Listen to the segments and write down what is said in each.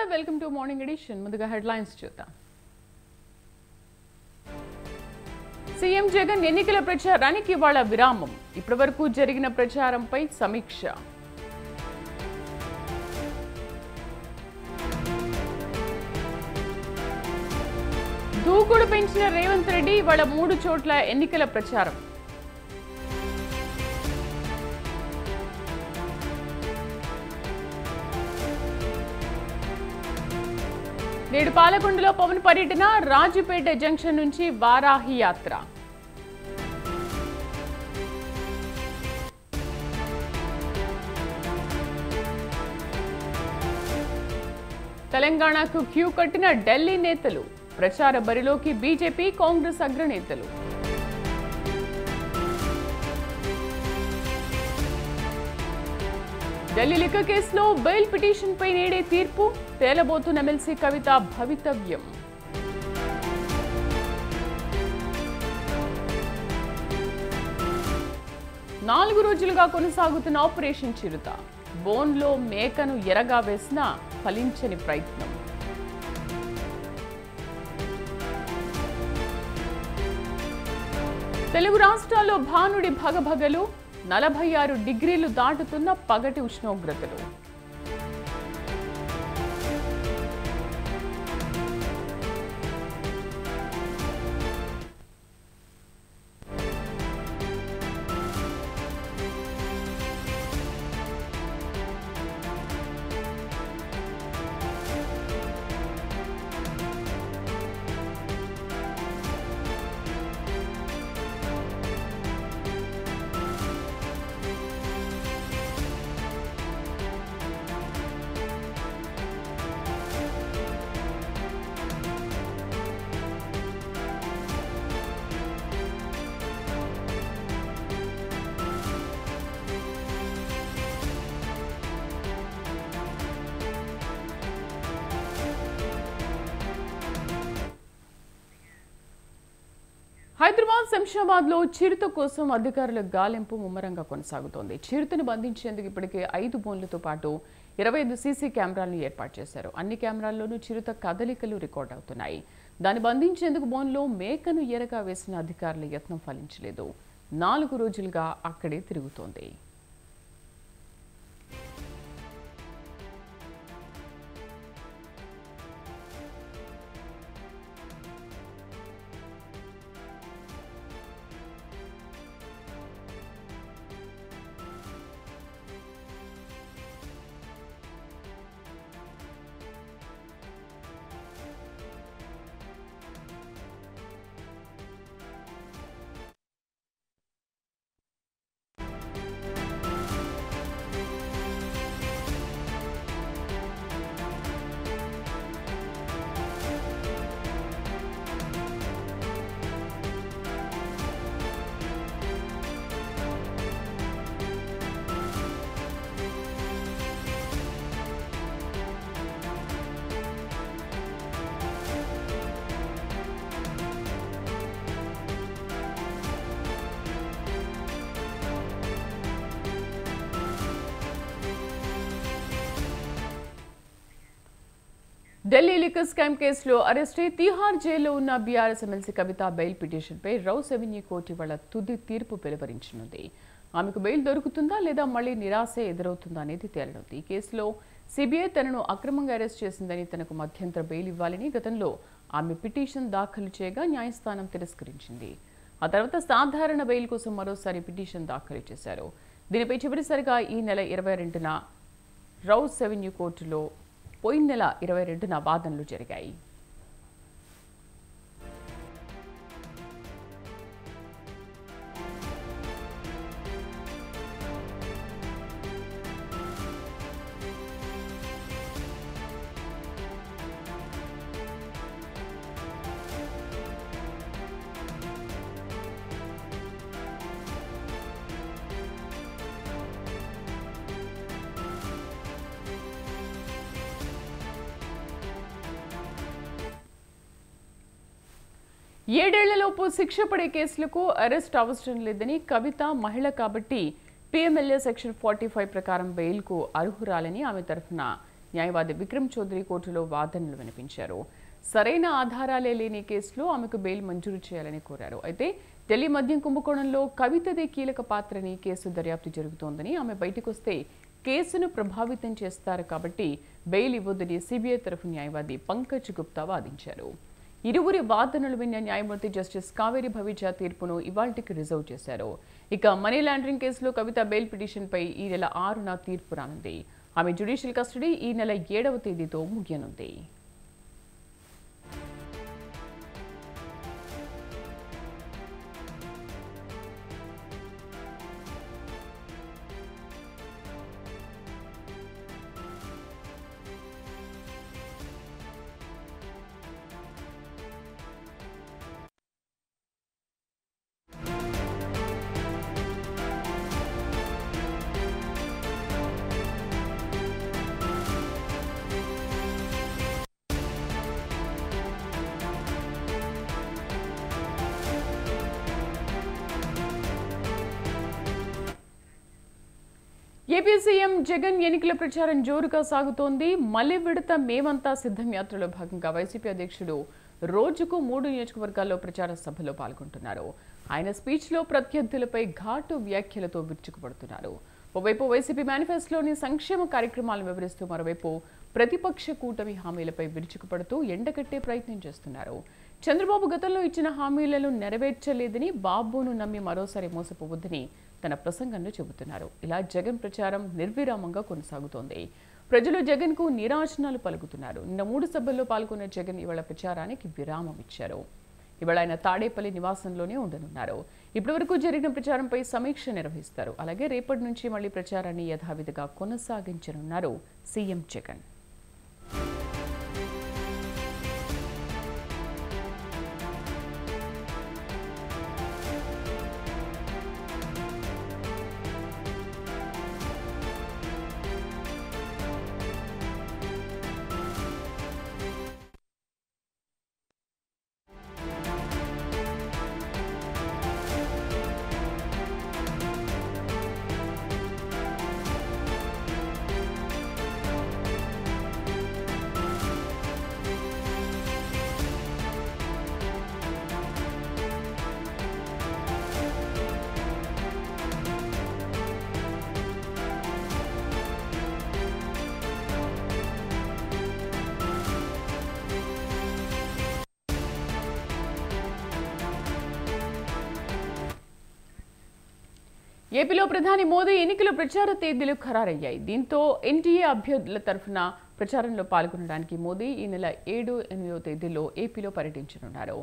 Welcome to morning edition. ముందుగా headlines చూద్దాం. CM Jagan ఎన్నికల ప్రచారానికి ఇవాళ విరామం. ఇప్పటివరకు జరిగిన ప్రచారంపై సమీక్ష. దూకుడు పెంచిన రేవంత్ రెడ్డి ఇవాళ 3 చోట్ల ఎన్నికల ప్రచారం. నేడు పాలకొండలో పవన్ పర్యటన. రాజుపేట జంక్షన్ నుంచి వారాహి యాత్ర. తెలంగాణకు క్యూ కట్టిన ఢిల్లీ నేతలు. ప్రచార బరిలోకి బీజేపీ, కాంగ్రెస్ అగ్రనేతలు. ఢిల్లీ లిక్కర్ కేసులో బెయిల్ పిటిషన్పై నేడే తీర్పు. తేలబోతున్న ఎమ్మెల్సీ కవిత భవితవ్యం. నాలుగు రోజులుగా కొనసాగుతున్న ఆపరేషన్ చిరుత. బోన్లో మేకను ఎరగా వేసిన ఫలించని ప్రయత్నం. తెలుగు రాష్ట్రాల్లో భానుడి భగభగలు. 46 డిగ్రీలు దాటుతున్న పగటి ఉష్ణోగ్రతలు. హైదరాబాద్ శంషాబాద్ లో చిరుత కోసం అధికారుల గాలింపు ముమ్మరంగా కొనసాగుతోంది. చిరుతను బంధించేందుకు ఇప్పటికే 5 బోన్లతో పాటు 25 సీసీ కెమెరాలను ఏర్పాటు చేశారు. అన్ని కెమెరాల్లోనూ చిరుత కదలికలు రికార్డ్ అవుతున్నాయి. దాన్ని బంధించేందుకు బోన్లో మేకను ఎరగా వేసిన అధికారుల యత్నం ఫలించలేదు. 4 రోజులుగా అక్కడే తిరుగుతోంది. ఢిల్లీ లిక్కర్ స్కామ్ కేసులో అరెస్టై తిహార్ జైల్లో ఉన్న బీఆర్ఎస్ ఎమ్మెల్సీ కవిత బెయిల్ పిటిషన్పై రౌస్ అవెన్యూ కోర్టు ఇవాళ తుది తీర్పు వెలువరించనుంది. ఆమెకు బెయిల్ దొరుకుతుందా లేదా మళ్లీ నిరాశే ఎదురవుతుందా అనేది తేలనుంది. ఈ కేసులో సిబిఐ తనను అక్రమంగా అరెస్ట్ చేసిందని, తనకు మధ్యంతర బెయిల్ ఇవ్వాలని గతంలో ఆమె పిటిషన్ దాఖలు చేయగా న్యాయస్థానం తిరస్కరించింది. ఆ తర్వాత సాధారణ బెయిల్ కోసం మరోసారి పిటిషన్ దాఖలు చేశారు. దీనిపై చివరిసారిగా ఈ నెల 22న రౌస్ అవెన్యూ కోర్టులో పోయిన నెల 22న వాదనలు జరిగాయి. ఏడేళ్లలోపు శిక్ష పడే కేసులకు అరెస్ట్ అవసరం లేదని, కవిత మహిళ కాబట్టి పీఎంఎల్ఏ సెక్షన్ 45 ప్రకారం బెయిల్కు అర్హురాలని ఆమె తరఫున న్యాయవాది విక్రమ్ చౌదరి కోర్టులో వాదనలు వినిపించారు. సరైన ఆధారాలే లేని కేసులో ఆమెకు బెయిల్ మంజూరు చేయాలని కోరారు. అయితే ఢిల్లీ మద్యం కుంభకోణంలో కవితదే కీలక పాత్రని కేసు దర్యాప్తు జరుగుతోందని, ఆమె బయటకొస్తే కేసును ప్రభావితం చేస్తారు కాబట్టి బెయిల్ ఇవ్వొద్దని సిబిఐ తరఫు న్యాయవాది పంకజ్ గుప్తా వాదించారు. ఇరువురి వాదనలు విన్న న్యాయమూర్తి జస్టిస్ కావేరి భవిజా తీర్పును ఇవాల్టికి రిజర్వ్ చేశారు. ఇక మనీ లాండరింగ్ కేసులో కవిత బెయిల్ పిటిషన్పై ఈ నెల 6న తీర్పు రానుంది. ఆమె జ్యుడిషియల్ కస్టడీ ఈ నెల 7వ తేదీతో ముగియనుంది. ఏపీ సీఎం జగన్ ఎన్నికల ప్రచారం జోరుగా సాగుతోంది. మళ్లీ విడత మేమంతా సిద్ధం యాత్రలో భాగంగా వైసీపీ అధ్యక్షుడు రోజుకు 3 నియోజకవర్గాల్లో ప్రచార సభలో పాల్గొంటున్నారు. ఆయన స్పీచ్లో ప్రత్యర్థులపై ఘాటు వ్యాఖ్యలతో విరుచుకుపడుతున్నారు. ఓవైపు వైసీపీ మేనిఫెస్టోలోని సంక్షేమ కార్యక్రమాలను వివరిస్తూ, మరోవైపు ప్రతిపక్ష కూటమి హామీలపై విరుచుకుపడుతూ ఎండగట్టే ప్రయత్నం చేస్తున్నారు. చంద్రబాబు గతంలో ఇచ్చిన హామీలను నెరవేర్చలేదని, బాబును నమ్మి మరోసారి మోసపోవద్దని తన ప్రసంగంలో చెబుతున్నారు. ఇలా జగన్ ప్రచారం నిర్విరామంగా కొనసాగుతోంది. ప్రజలు జగన్కు నీరాజనాలు పలుకుతున్నారు. నిన్న 3 సభల్లో పాల్గొన్న జగన్ ఇవాళ ప్రచారానికి విరామం ఇచ్చారు. ఇవాళ ఆయన తాడేపల్లి నివాసంలోనే ఉండనున్నారు. ఇప్పటివరకు జరిగిన ప్రచారంపై సమీక్ష నిర్వహిస్తారు. అలాగే రేపటి నుంచి మళ్లీ ప్రచారాన్ని యథావిధిగా కొనసాగించనున్నారు సీఎం జగన్. ఏపీలో ప్రధాని మోదీ ఎన్నికల ప్రచార తేదీలు ఖరారయ్యాయి. దీంతో ఎన్డీఏ అభ్యర్థుల తరఫున ప్రచారంలో పాల్గొనడానికి మోదీ ఈ నెల 7, 8వ తేదీల్లో ఏపీలో పర్యటించనున్నారు.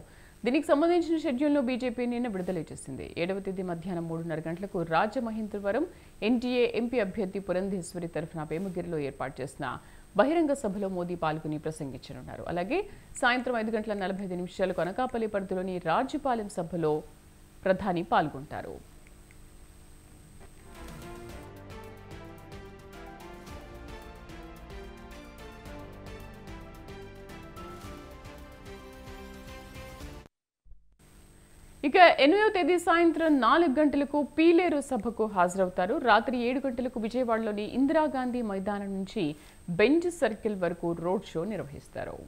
దీనికి సంబంధించిన షెడ్యూల్ను బీజేపీ నిన్న విడుదల చేసింది. 7వ తేదీ మధ్యాహ్నం 3:30 గంటలకు రాజమహేంద్రవరం ఎన్డీఏ ఎంపీ అభ్యర్థి పురంధేశ్వరి తరఫున వేమగిరిలో ఏర్పాటు చేసిన బహిరంగ సభలో మోదీ పాల్గొని ప్రసంగించనున్నారు. అలాగే సాయంత్రం 5:45 అనకాపల్లి పరిధిలోని రాజుపాలెం సభలో ప్రధాని పాల్గొంటారు. ఇక 8వ తేదీ సాయంత్రం 4 గంటలకు పీలేరు సభకు హాజరవుతారు. రాత్రి 7 గంటలకు విజయవాడలోని ఇందిరాగాంధీ మైదానం నుంచి బెంచ్ సర్కిల్ వరకు రోడ్ షో నిర్వహిస్తారు.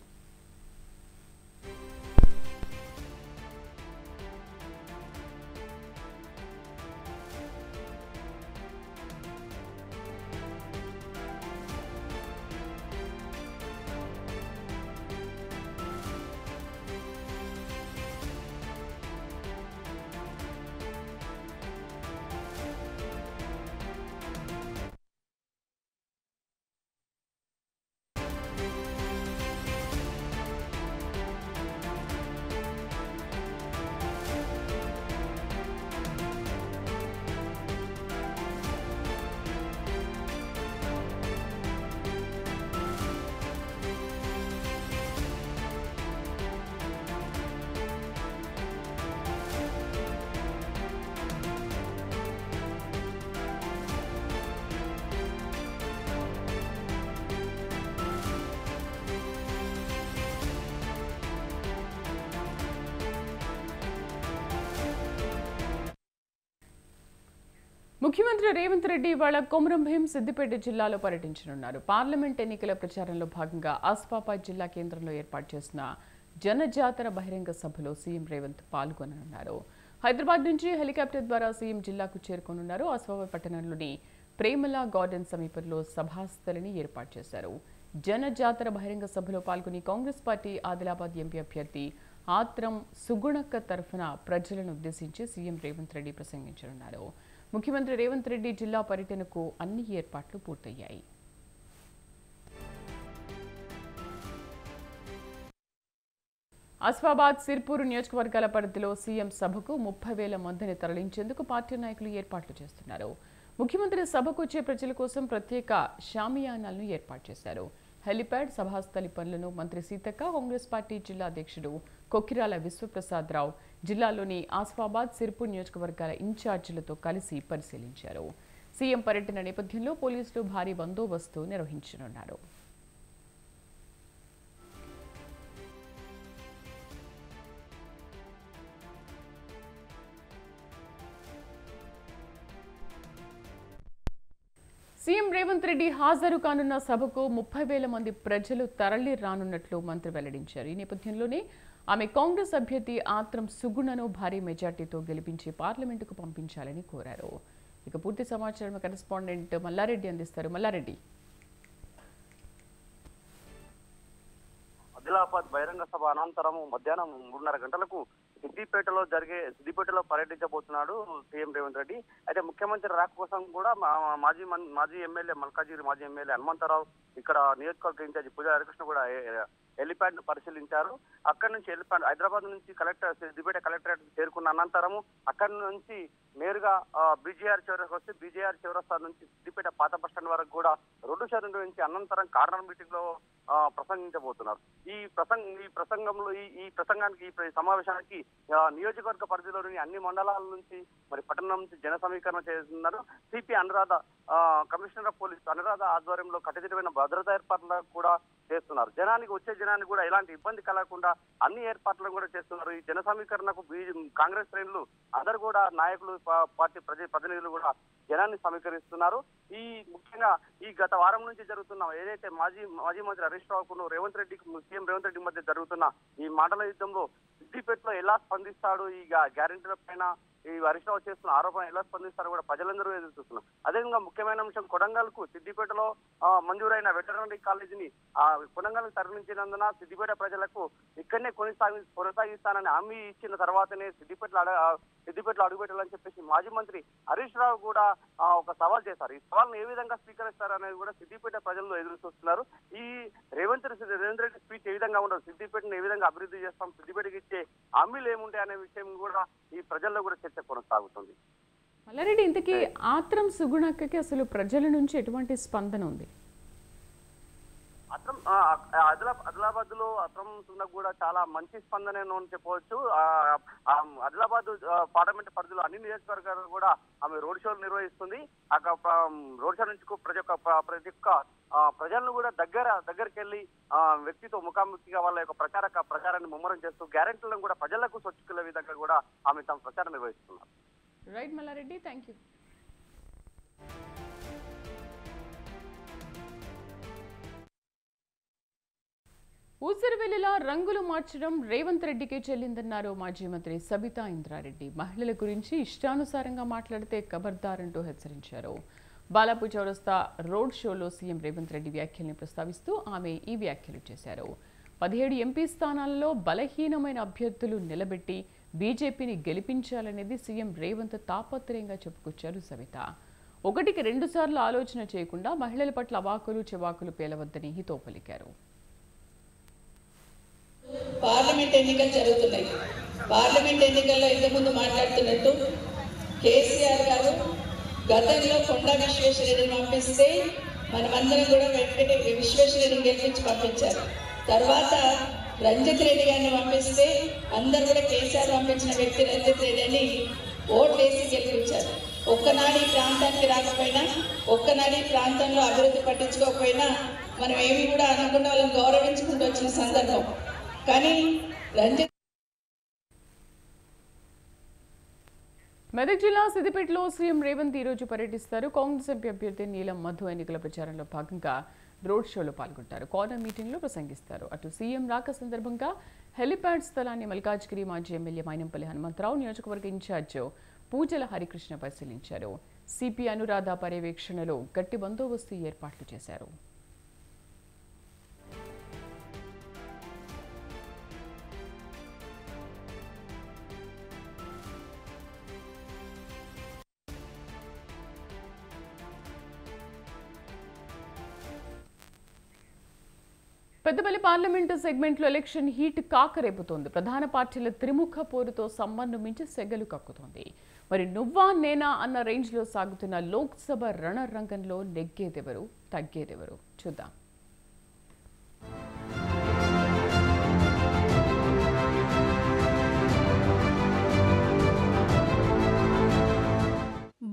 ముఖ్యమంత్రి రేవంత్ రెడ్డి ఇవాళ కొమరం భీం సిద్దిపేట జిల్లాలో పర్యటించనున్నారు. పార్లమెంట్ ఎన్నికల ప్రచారంలో భాగంగా ఆసిఫాబాద్ జిల్లా కేంద్రంలో ఏర్పాటు చేసిన జనజాతర బహిరంగ సభలో సీఎం రేవంత్ పాల్గొననున్నారు. హైదరాబాద్ నుంచి హెలికాప్టర్ ద్వారా సీఎం జిల్లాకు చేరుకోనున్నారు. ఆసిఫాబాద్ పట్టణంలోని ప్రేమలా గార్డెన్ సమీపంలో సభాస్థలిని ఏర్పాటు చేశారు. జనజాతర బహిరంగ సభలో పాల్గొని కాంగ్రెస్ పార్టీ ఆదిలాబాద్ ఎంపీ అభ్యర్థి ఆత్రం సుగుణక్క తరఫున ప్రజలను ఉద్దేశించి సీఎం రేవంత్ రెడ్డి ప్రసంగించనున్నారు. ముఖ్యమంత్రి రేవంత్ రెడ్డి జిల్లా పర్యటనకు అన్ని ఏర్పాట్లు పూర్తయ్యాయి. ఆసిఫాబాద్ సిర్పూర్ నియోజకవర్గాల పరిధిలో సీఎం సభకు 30,000 మందిని తరలించేందుకు పార్టీ నాయకులు ఏర్పాట్లు చేస్తున్నారు. ముఖ్యమంత్రి సభకు వచ్చే ప్రజల కోసం ప్రత్యేక షామియానాలను ఏర్పాటు చేశారు. హెలిప్యాడ్ సభాస్థలి పనులను మంత్రి సీతక్క, కాంగ్రెస్ పార్టీ జిల్లా అధ్యక్షుడు కొక్కిరాల విశ్వప్రసాద్ రావు జిల్లాలోని ఆసిఫాబాద్ సిర్పూర్ నియోజకవర్గాల ఇన్ఛార్జీలతో కలిసి పరిశీలించారు. సీఎం పర్యటన నేపథ్యంలో పోలీసులు భారీ బందోబస్తు నిర్వహించనున్నారు. సీఎం రేవంత్ రెడ్డి హాజరు కానున్న సభకు 30,000 మంది ప్రజలు తరలి రానున్నట్లు మంత్రి వెల్లడించారు. ఈ నేపథ్యంలోనే ఆమె కాంగ్రెస్ అభ్యర్థి ఆత్రం సుగుణను భారీ మెజార్టీతో గెలిపించి పార్లమెంటుకు పంపించాలని కోరారు. ఇక పూర్తి సమాచారం కరెస్పాండెంట్ మల్లారెడ్డి అందిస్తారు. మల్లారెడ్డి, ఆదిలాబాద్ బహిరంగ సభ అనంతరం మధ్యాహ్నం 3:30 గంటలకు సిద్దిపేటలో పర్యటించబోతున్నాడు సీఎం రేవంత్ రెడ్డి. అయితే ముఖ్యమంత్రి రాక కోసం కూడా మాజీ ఎమ్మెల్యే మల్కాజిగిరి మాజీ ఎమ్మెల్యే హనుమంతరావు, ఇక్కడ నియోజకవర్గ ఇన్ఛార్జి పూజా హరికృష్ణ కూడా హెలిప్యాడ్ ను పరిశీలించారు. అక్కడి నుంచి హెలిప్యాడ్ హైదరాబాద్ నుంచి సిద్దిపేట కలెక్టరేట్ చేరుకున్న అనంతరము అక్కడి నుంచి నేరుగా బీజేఆర్ చౌరస్తా వస్తే బీజేఆర్ చౌరస్తా నుంచి సిద్దిపేట పాత బస్టాండ్ వరకు కూడా రోడ్డు షో నిర్వహించి అనంతరం కార్నర్ మీటింగ్ లో ప్రసంగించబోతున్నారు. ఈ ప్రసంగానికి ఈ సమావేశానికి నియోజకవర్గ పరిధిలోని అన్ని మండలాల నుంచి మరి పట్టణం నుంచి జన సమీకరణ చేస్తున్నారు. CP Anuradha, commissioner of police Anuradha ఆధ్వర్యంలో కట్టుదిట్టమైన భద్రతా ఏర్పాట్లను కూడా చేస్తున్నారు. వచ్చే జనానికి కూడా ఎలాంటి ఇబ్బంది కలగకుండా అన్ని ఏర్పాట్లను కూడా చేస్తున్నారు. ఈ జన సమీకరణకు కాంగ్రెస్ శ్రేణులు అందరు కూడా నాయకులు, పార్టీ ప్రతినిధులు కూడా జనాన్ని సమీకరిస్తున్నారు. ముఖ్యంగా ఈ గత వారం నుంచి జరుగుతున్న ఏదైతే మాజీ మంత్రి హరీష్ రావుకు సీఎం రేవంత్ రెడ్డి మధ్య జరుగుతున్న ఈ మాటల యుద్ధంలో సిద్దిపేటలో ఎలా స్పందిస్తాడు, ఈ గ్యారెంటీల పైన ఈ హరీష్ రావు చేస్తున్న ఆరోపణ ఎలా స్పందిస్తారో కూడా ప్రజలందరూ ఎదురు చూస్తున్నారు. అదేవిధంగా ముఖ్యమైన అంశం కొడంగల్ కు సిద్దిపేటలో మంజూరైన వెటర్నరీ కాలేజీని కొడంగల్ తరలించినందున సిద్దిపేట ప్రజలకు ఇక్కడనే కొనసాగిస్తానని హామీ ఇచ్చిన తర్వాతనే సిద్దిపేటలో అడుగుపెట్టాలని చెప్పేసి మాజీ మంత్రి హరీష్ రావు కూడా ఒక సవాల్ చేశారు. ఈ సవాల్ను ఏ విధంగా స్వీకరిస్తారు అనేది కూడా సిద్దిపేట ప్రజలు ఎదురు చూస్తున్నారు. ఈ రేవంత్ రెడ్డి స్పీచ్ ఏ విధంగా ఉండదు, సిద్దిపేటను ఏ విధంగా అభివృద్ధి చేస్తాం, సిద్దిపేటకి ఇచ్చే హామీలు ఏముంటాయి అనే విషయం కూడా ఈ ప్రజల్లో కూడా చర్చ కొనసాగుతుంది. మల్లారెడ్డి, ఇంతకీ ఆత్రం సుగుణక్కకి అసలు ప్రజల నుంచి ఎటువంటి స్పందన ఉంది? ఆదిలాబాద్ లో అత్రం సుగుణకు కూడా చాలా మంచి స్పందన అని చెప్పవచ్చు. ఆదిలాబాద్ పార్లమెంట్ పరిధిలో అన్ని నియోజకవర్గాలు కూడా ఆమె రోడ్ షోలు నిర్వహిస్తుంది. రోడ్ షో నుంచి ప్రతి ఒక్క ప్రజలను కూడా దగ్గరికి వెళ్ళి వ్యక్తితో ముఖాముఖిగా వాళ్ళ యొక్క ప్రచారాన్ని ముమ్మరం చేస్తూ గ్యారెంటీలను కూడా ప్రజలకు సొచ్చుకునే విధంగా కూడా ఆమె తమ ప్రచారం నిర్వహిస్తున్నారు. Right Mallareddy, thank you. ఊసరవెల్లిలా రంగులు మార్చడం రేవంత్ రెడ్డికి చెల్లిందన్నారు మాజీ మంత్రి సబితా ఇంద్రారెడ్డి. మహిళల గురించి ఇష్టానుసారంగా మాట్లాడితే ఖబర్దార్ అంటూ హెచ్చరించారు. బాలాపూర్ చౌరస్తా రోడ్ షోలో సీఎం రేవంత్ రెడ్డి వ్యాఖ్యల్ని ప్రస్తావిస్తూ ఆమె ఈ వ్యాఖ్యలు చేశారు. 17 ఎంపీ స్థానాల్లో బలహీనమైన అభ్యర్థులు నిలబెట్టి బీజేపీని గెలిపించాలనేది సీఎం రేవంత్ తాపత్రయంగా చెప్పుకొచ్చారు సబిత. 1కి 2 సార్లు ఆలోచన చేయకుండా మహిళల పట్ల అవాకులు చెవాకులు పేలవద్దని హితో పలికారు. పార్లమెంట్ ఎన్నికలు జరుగుతున్నాయి. పార్లమెంట్ ఎన్నికల్లో ఇంతకుముందు మాట్లాడుతున్నట్టు కేసీఆర్ గారు గతంలో కొండా విశ్వేశ్వరరెడ్డిని పంపిస్తే మనమందరం కూడా వెంకట విశ్వేశ్వరరెడ్డిని గెలిపించి పంపించారు. తర్వాత రంజిత్ రెడ్డి గారిని పంపిస్తే అందరూ కూడా కేసీఆర్ పంపించిన వ్యక్తి రంజిత్ రెడ్డి అని ఓట్ వేసి గెలిపించారు. ఒక్కనాడు ఈ ప్రాంతానికి రాకపోయినా, ఒక్కనాడు ఈ ప్రాంతంలో అభివృద్ధి పట్టించుకోకపోయినా మనం ఏమి కూడా అనకుండా వాళ్ళని గౌరవించుకుంటూ వచ్చిన సందర్భం. కానీ రంజిత్ మెదక్ జిల్లా సిద్దిపేటలో సీఎం రేవంత్ ఈ రోజు పర్యటిస్తారు. కాంగ్రెస్ ఎంపీ అభ్యర్థి నీలం మధు ఎన్నికల ప్రచారంలో భాగంగా రోడ్ షోలో పాల్గొంటారు. కార్నర్ మీటింగ్ లో ప్రసంగిస్తారు. అటు సీఎం రాక సందర్భంగా హెలిప్యాడ్ స్థలాన్ని మల్కాజ్గిరి మాజీ ఎమ్మెల్యే మైనంపల్లి హనుమంతరావు, నియోజకవర్గ ఇన్ఛార్జ్ పూజల హరికృష్ణ పరిశీలించారు. సిపి అనురాధ పర్యవేక్షణలో గట్టి బందోబస్తు ఏర్పాట్లు చేశారు. పెద్దపల్లి పార్లమెంటు సెగ్మెంట్లో ఎలక్షన్ హీట్ కాకరేపుతోంది. ప్రధాన పార్టీల త్రిముఖ పోరుతో సమ్మర్ను మించి సెగలు కక్కుతోంది. మరి నువ్వా నేనా అన్న రేంజ్లో సాగుతున్న లోక్సభ రణరంగంలో నెగ్గేదెవరు, తగ్గేదెవరు చూద్దాం.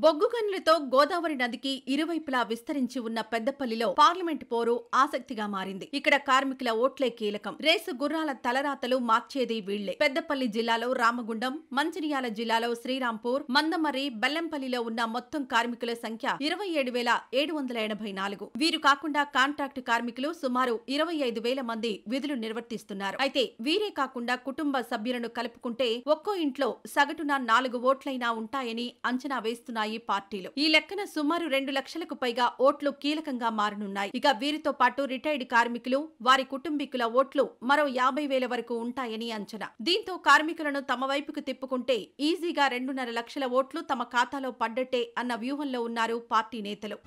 బొగ్గు గనులతో గోదావరి నదికి ఇరువైపులా విస్తరించి ఉన్న పెద్దపల్లిలో పార్లమెంట్ పోరు ఆసక్తిగా మారింది. ఇక్కడ కార్మికుల ఓట్లే కీలకం. రేసు గుర్రాల తలరాతలు మార్చేది వీళ్లే. పెద్దపల్లి జిల్లాలో రామగుండం, మంచిర్యాల జిల్లాలో శ్రీరాంపూర్, మందమర్రి, బెల్లంపల్లిలో ఉన్న మొత్తం కార్మికుల సంఖ్య 27,784. వీరు కాకుండా కాంట్రాక్టు కార్మికులు సుమారు 25,000 మంది విధులు నిర్వర్తిస్తున్నారు. అయితే వీరే కాకుండా కుటుంబ సభ్యులను కలుపుకుంటే ఒక్కో ఇంట్లో సగటున 4 ఓట్లైనా ఉంటాయని అంచనా వేస్తున్నాయి పార్టీలు. ఈ లెక్కన సుమారు 2 లక్షలకు పైగా ఓట్లు కీలకంగా మారనున్నాయి. ఇక వీరితో పాటు రిటైర్డ్ కార్మికులు, వారి కుటుంబీకుల ఓట్లు మరో 50,000 వరకు ఉంటాయని అంచనా. దీంతో కార్మికులను తమ వైపుకు తిప్పుకుంటే ఈజీగా 2.5 లక్షల ఓట్లు తమ ఖాతాలో పడ్డట్టే అన్న వ్యూహంలో ఉన్నారు పార్టీ నేతలు.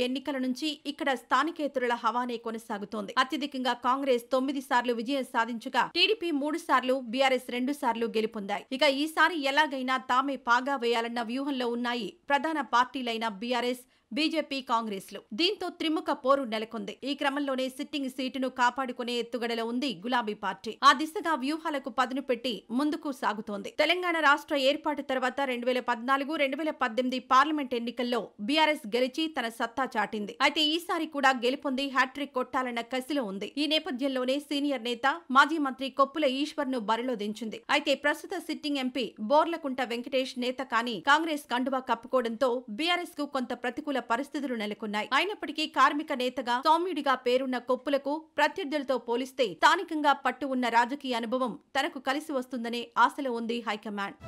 ఎన్నికల నుంచి ఇక్కడ స్థానికేతరుల హవానే కొనసాగుతోంది. అత్యధికంగా కాంగ్రెస్ 9 సార్లు విజయం సాధించగా టీడీపీ 3 సార్లు, బీఆర్ఎస్ 2 సార్లు గెలుపొందాయి. ఇక ఈసారి ఎలాగైనా తామే పాగా వేయాలన్న వ్యూహంలో ఉన్నాయి ప్రధాన పార్టీలైన బీఆర్ఎస్, బీజేపీ, కాంగ్రెస్లు. దీంతో త్రిముఖ పోరు నెలకొంది. ఈ క్రమంలోనే సిట్టింగ్ సీటును కాపాడుకునే ఎత్తుగడలో ఉంది గులాబీ పార్టీ. ఆ దిశగా వ్యూహాలకు పదును పెట్టి ముందుకు సాగుతోంది. తెలంగాణ రాష్ట్ర ఏర్పాటు తర్వాత 2014, 2018 పార్లమెంట్ ఎన్నికల్లో బీఆర్ఎస్ గెలిచి తన సత్తా చాటింది. అయితే ఈసారి కూడా గెలుపొంది హ్యాట్రిక్ కొట్టాలన్న కసిలో ఉంది. ఈ నేపథ్యంలోనే సీనియర్ నేత, మాజీ మంత్రి కొప్పుల ఈశ్వర్ ను బరిలో దించింది. అయితే ప్రస్తుత సిట్టింగ్ ఎంపీ బోర్లకుంట వెంకటేష్ నేత కానీ కాంగ్రెస్ కండువా కప్పుకోవడంతో బీఆర్ఎస్ కు కొంత ప్రతికూల పరిస్థితులు నెలకొన్నాయి. అయినప్పటికీ కార్మిక నేతగా, సౌమ్యుడిగా పేరున్న కొప్పులకు ప్రత్యర్థులతో పోలిస్తే స్థానికంగా పట్టు ఉన్న రాజకీయ అనుభవం తనకు కలిసి వస్తుందనే ఆశలో ఉంది హైకమాండ్.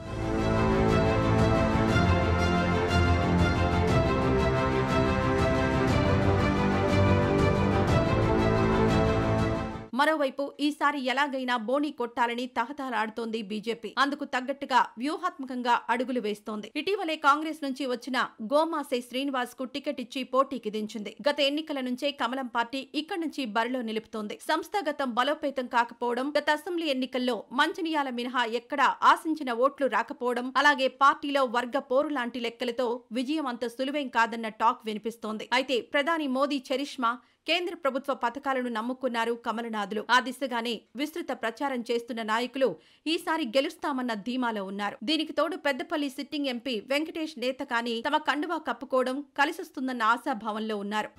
మరోవైపు ఈసారి ఎలాగైనా బోణీ కొట్టాలని తహతహలాడుతోంది బీజేపీ. అందుకు తగ్గట్టుగా వ్యూహాత్మకంగా అడుగులు వేస్తోంది. ఇటీవలే కాంగ్రెస్ నుంచి వచ్చిన గోమాసే శ్రీనివాస్ కు టికెట్ ఇచ్చి పోటీకి దించింది. గత ఎన్నికల నుంచే కమలం పార్టీ ఇక్కడి నుంచి బరిలో నిలుపుతోంది. సంస్థాగతం బలోపేతం కాకపోవడం, గత అసెంబ్లీ ఎన్నికల్లో మంచిర్యాల మినహా ఎక్కడా ఆశించిన ఓట్లు రాకపోవడం, అలాగే పార్టీలో వర్గ పోరు లాంటి లెక్కలతో విజయం అంత సులువేం కాదన్న టాక్ వినిపిస్తోంది. అయితే ప్రధాని మోదీ చరిష్మా, కేంద్ర ప్రభుత్వ పథకాలను నమ్ముకున్నారు కమలనాథులు. ఆ దిశగానే విస్తృత ప్రచారం చేస్తున్న నాయకులు ఈసారి గెలుస్తామన్న ధీమాలో ఉన్నారు. దీనికి తోడు పెద్దపల్లి సిట్టింగ్ ఎంపీ వెంకటేష్ నేత కానీ తమ కండువా కప్పుకోవడం కలిసొస్తుందన్న ఆశాభావంలో ఉన్నారు.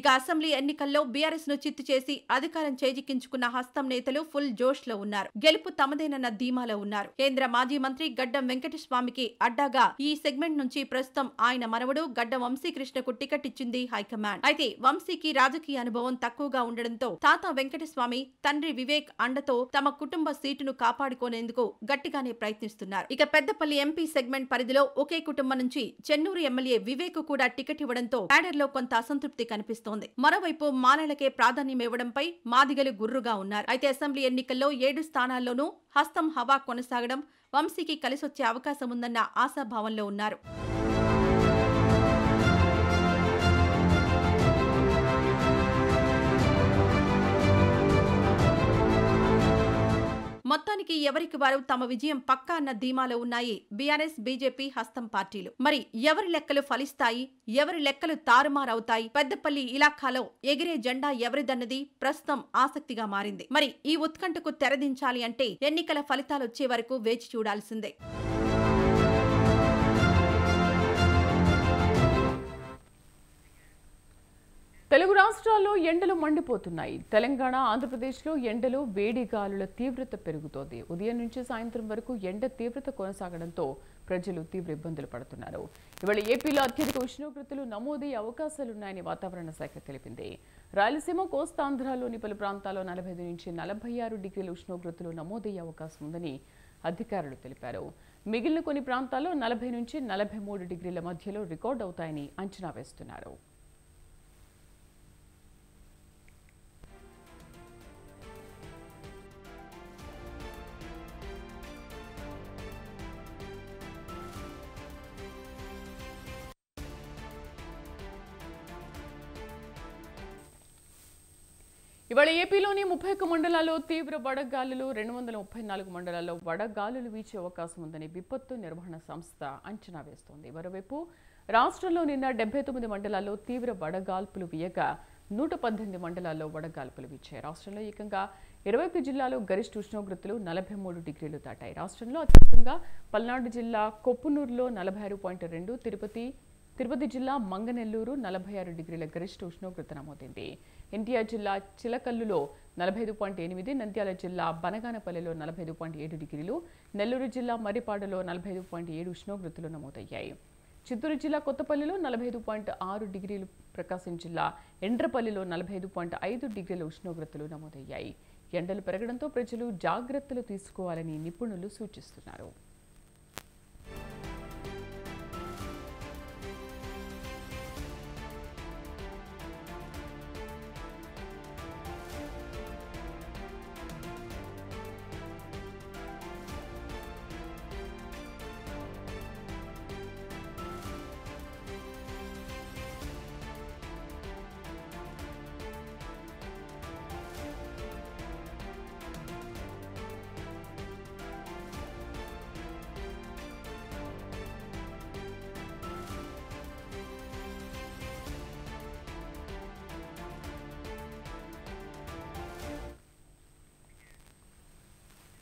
ఇక అసెంబ్లీ ఎన్నికల్లో బీఆర్ఎస్ ను చిత్తు చేసి అధికారం చేజిక్కించుకున్న హస్తం నేతలు ఫుల్ జోష్ లో ఉన్నారు. గెలుపు తమదేనన్న ధీమాలో ఉన్నారు. కేంద్ర మాజీ మంత్రి గడ్డం వెంకటస్వామికి అడ్డాగా ఈ సెగ్మెంట్ నుంచి ప్రస్తుతం ఆయన మనవడు గడ్డం వంశీకృష్ణకు టికెట్ ఇచ్చింది హైకమాండ్. అయితే వంశీకి రాజకీయ అనుభవం తక్కువగా ఉండడంతో తాత వెంకటస్వామి, తండ్రి వివేక్ అండతో తమ కుటుంబ సీటును కాపాడుకునేందుకు గట్టిగానే ప్రయత్నిస్తున్నారు. ఇక పెద్దపల్లి ఎంపీ సెగ్మెంట్ పరిధిలో ఒకే కుటుంబం నుంచి చెన్నూరు ఎమ్మెల్యే వివేక్ కూడా టికెట్ ఇవ్వడంతో క్యాడర్లో కొంత అసంతృప్తి కనిపిస్తుంది. మరోవైపు మాలలకే ప్రాధాన్యం ఇవ్వడంపై మాదిగలు గుర్రుగా ఉన్నారు. అయితే అసెంబ్లీ ఎన్నికల్లో 7 స్థానాల్లోనూ హస్తం హవా కొనసాగడం వంశీకి కలిసొచ్చే అవకాశం ఉందన్న ఆశాభావంలో ఉన్నారు. మొత్తానికి ఎవరికి వారు తమ విజయం పక్కా అన్న ధీమాలో ఉన్నాయి బీఆర్ఎస్ బీజేపీ హస్తం పార్టీలు. మరి ఎవరి లెక్కలు ఫలిస్తాయి, ఎవరి లెక్కలు తారుమారవుతాయి, పెద్దపల్లి ఇలాఖాలో ఎగిరే జెండా ఎవరిదన్నది ప్రస్తుతం ఆసక్తిగా మారింది. మరి ఈ ఉత్కంఠకు తెరదించాలి అంటే ఎన్నికల ఫలితాలొచ్చే వరకు వేచి చూడాల్సిందే. తెలుగు రాష్ట్రాల్లో ఎండలు మండిపోతున్నాయి. తెలంగాణ, ఆంధ్రప్రదేశ్లో ఎండలు, వేడి గాలుల తీవ్రత పెరుగుతోంది. ఉదయం నుంచి సాయంత్రం వరకు ఎండ తీవ్రత కొనసాగడంతో ప్రజలు తీవ్ర ఇబ్బందులు పడుతున్నారు. ఇవాళ ఏపీలో అత్యధిక ఉష్ణోగ్రతలు నమోదయ్యే అవకాశాలున్నాయని వాతావరణ శాఖ తెలిపింది. రాయలసీమ, కోస్తాంధ్రలోని పలు ప్రాంతాల్లో 45 నుంచి 46 డిగ్రీల ఉష్ణోగ్రతలు నమోదయ్యే అవకాశం ఉందని అధికారులు తెలిపారు. మిగిలిన కొన్ని ప్రాంతాల్లో 40 నుంచి 43 డిగ్రీల మధ్యలో రికార్డు అవుతాయని అంచనా వేస్తున్నారు. ఇవాళ ఏపీలోని 31 మండలాల్లో తీవ్ర వడగాలులు, 234 మండలాల్లో వడగాలులు వీచే అవకాశం ఉందని విపత్తు నిర్వహణ సంస్థ అంచనా వేస్తోంది. మరోవైపు రాష్ట్రంలో నిన్న 79 మండలాల్లో తీవ్ర వడగాల్పులు వీయగా 118 మండలాల్లో వడగాల్పులు వీచాయి. రాష్ట్రంలో ఏకంగా 21 జిల్లాలో గరిష్ట ఉష్ణోగ్రతలు 43 డిగ్రీలు దాటాయి. రాష్ట్రంలో అత్యధికంగా పల్నాడు జిల్లా కొప్పునూరులో 46.2, తిరుపతి జిల్లా మంగనెల్లూరు 46 డిగ్రీల గరిష్ట ఉష్ణోగ్రత నమోదైంది. ఎన్టీఆర్ జిల్లా చిలకల్లులో 45.8, నంద్యాల జిల్లా బనగానపల్లిలో 45.7 డిగ్రీలు, నెల్లూరు జిల్లా మర్రిపాడులో 45.7 ఉష్ణోగ్రతలు నమోదయ్యాయి. చిత్తూరు జిల్లా కొత్తపల్లిలో 45.6 డిగ్రీలు, ప్రకాశం జిల్లా ఎండ్రపల్లిలో 45.5 డిగ్రీల ఉష్ణోగ్రతలు నమోదయ్యాయి. ఎండలు పెరగడంతో ప్రజలు జాగ్రత్తలు తీసుకోవాలని నిపుణులు సూచిస్తున్నారు.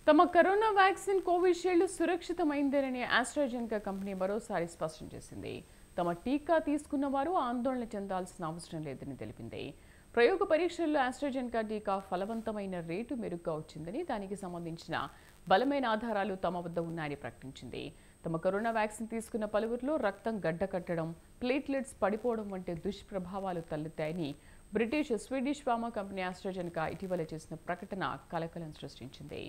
తమ కరోనా వ్యాక్సిన్ కోవిషీల్డ్ సురక్షితమైందేనని ఆస్ట్రాజెనెకా కంపెనీ మరోసారి స్పష్టం చేసింది. తమ టీకా తీసుకున్న వారు ఆందోళన చెందాల్సిన అవసరం లేదని తెలిపింది. ప్రయోగ పరీక్షల్లో ఆస్ట్రాజెనెకా టీకా ఫలవంతమైన రేటు మెరుగ్గా వచ్చిందని, దానికి సంబంధించిన బలమైన ఆధారాలు తమ వద్ద ఉన్నాయని ప్రకటించింది. తమ కరోనా వ్యాక్సిన్ తీసుకున్న పలువురిలో రక్తం గడ్డకట్టడం, ప్లేట్లెట్స్ పడిపోవడం వంటి దుష్ప్రభావాలు తలెత్తాయని British, Swedish pharma company AstraZeneca ఇటీవల చేసిన ప్రకటన కలకలం సృష్టించింది.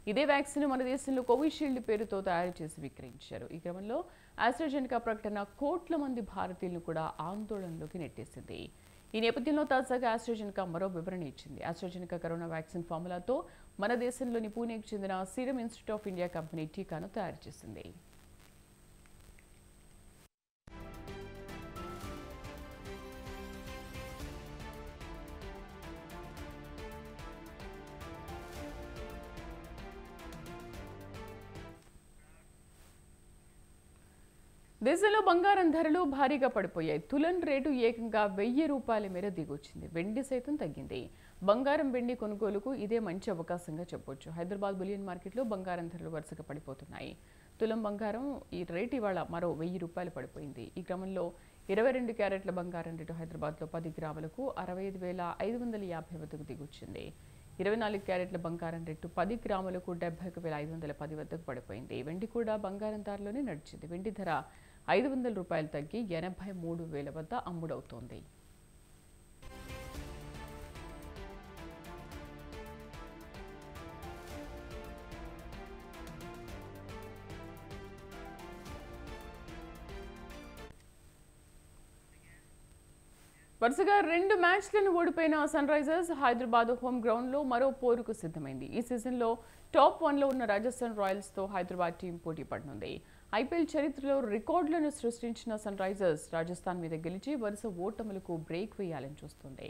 ఇదే వ్యాక్సిన్ మన దేశంలో కోవిషీల్డ్ పేరుతో తయారు చేసి విక్రయించారు. ఈ క్రమంలో ఆస్ట్రాజెనెకా ప్రకటన కోట్ల మంది భారతీయులను కూడా ఆందోళనలోకి నెట్టేసింది. ఈ నేపథ్యంలో తాజాగా ఆస్ట్రాజెనెకా మరో వివరణ ఇచ్చింది. ఆస్ట్రాజెనెకా కరోనా వ్యాక్సిన్ ఫార్ములాతో మన దేశంలోని పూణేకు చెందిన serum institute of India company టీకాను తయారు చేసింది. దేశంలో బంగారం ధరలు భారీగా పడిపోయాయి. తులం రేటు ఏకంగా 1000 రూపాయల మేర దిగొచ్చింది. వెండి సైతం తగ్గింది. బంగారం, వెండి కొనుగోలుకు ఇదే మంచి అవకాశంగా చెప్పొచ్చు. హైదరాబాద్ బులియన్ మార్కెట్లో బంగారం ధరలు వరుసగా పడిపోతున్నాయి. తులం బంగారం ఈ రేటు ఇవాళ మరో 1000 రూపాయలు పడిపోయింది. ఈ క్రమంలో 22 క్యారెట్ల బంగారం రేటు హైదరాబాద్లో 10 గ్రాములకు 65,550 వద్దకు దిగొచ్చింది. 24 క్యారెట్ల బంగారం రేటు 10 గ్రాములకు 71,510 వద్దకు పడిపోయింది. వెండి కూడా బంగారం ధరలోనే నడిచింది. వెండి ధర 500 రూపాయలు తగ్గి 83,000 వద్ద అమ్ముడవుతోంది. వరుసగా 2 మ్యాచ్లను ఓడిపోయిన సన్ రైజర్స్ హైదరాబాద్ హోమ్ గ్రౌండ్లో మరో పోరుకు సిద్ధమైంది. ఈ సీజన్లో టాప్ 1లో ఉన్న రాజస్థాన్ రాయల్స్తో హైదరాబాద్ టీం పోటీ పడనుంది. ఐపీఎల్ చరిత్రలో రికార్డులను సృష్టించిన సన్ రైజర్స్ రాజస్థాన్ మీద గెలిచి వరుస ఓటములకు బ్రేక్ వేయాలని చూస్తుంది.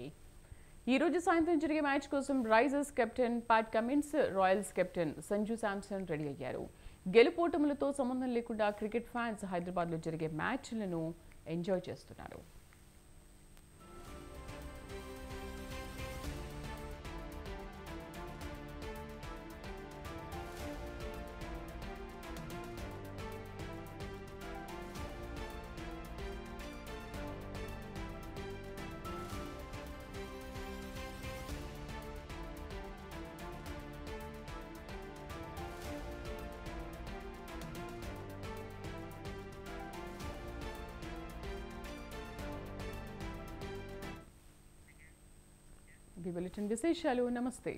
ఈ రోజు సాయంత్రం జరిగే మ్యాచ్ కోసం Risers captain Pat Cummins, Royals captain Sanju Samson ready అయ్యారు. గెలుపోటములతో సంబంధం లేకుండా క్రికెట్ ఫ్యాన్స్ హైదరాబాద్లో జరిగే మ్యాచ్లను ఎంజాయ్ చేస్తున్నారు. బులెటిన్ విశేషాలు. నమస్తే.